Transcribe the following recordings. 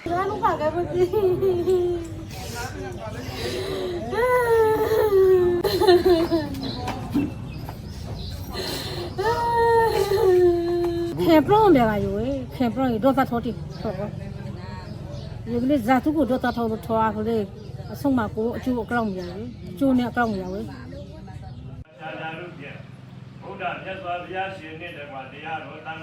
Jangan lupa kayak begini. ခင်ပလုံးပြပါယူခင်ပလုံးဒေါသထောတိထောဒီကလေးဇာတုကိုဒေါသထောထောကလေးအဆုံးမကိုအကျိုးအကောက်မြာလေအကျိုးနဲ့အကောက်မြာဝေ သာသာတို့ဖြင့်ဘုရားမြတ်စွာဘုရားရှင်နဲ့တကွာတရားတော်တန်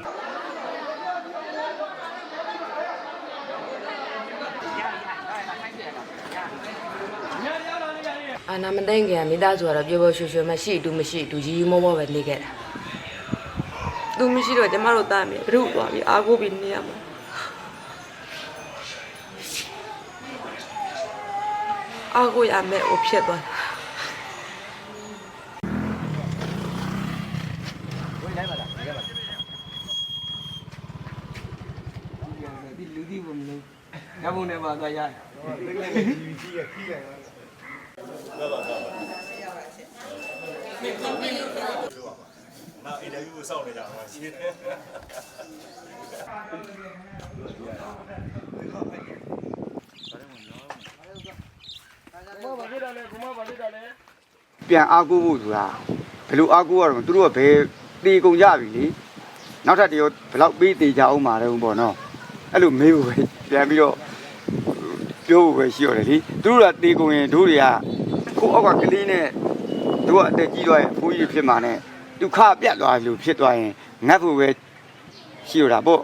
အာနာမသိငယ်မိသားစုကတော့ပြောရွှေရွှေမရှိတူမရှိတူကြီးမောမောပဲနေခဲ့တာသူမရှိတော့ကျမတို့တားမယ်ဘုရုသွားပြီးအားကိုးပြီးနေရမှာအားကိုးရမယ်ဟိုဖြစ်သွားတာ လူသိဖို့မလို့ရပုံနဲ့ပါသွားရတယ် နောက်အင်တာဗျူးကိုစောင့်နေကြပါရှိတယ်ပြန်အားကိုးဖို့ဆိုတာဘယ်လိုအားကိုးရတော့သူတို့ကဘယ်တေကုန်ကြပြီလေနောက်ထပ်တရောဘယ်လောက်ပေးတေကြအောင်မှာတော့ပေါ့နော်အဲ့လိုမေးဖို့ပဲပြန်ပြီးတော့ပြောဖို့ပဲရှိရတယ်လေသူတို့ကတေကုန်ရင်တို့တွေကကိုအောက်ကကလေးနဲ့တို့ကအတက်ကြီးသွားရင်ဖိုးကြီးဖြစ်မှာနဲ့ဒုက္ခပြတ်သွားလို့ဖြစ်သွားရင်ငတ်ဖို့ပဲရှိရတာပေါ့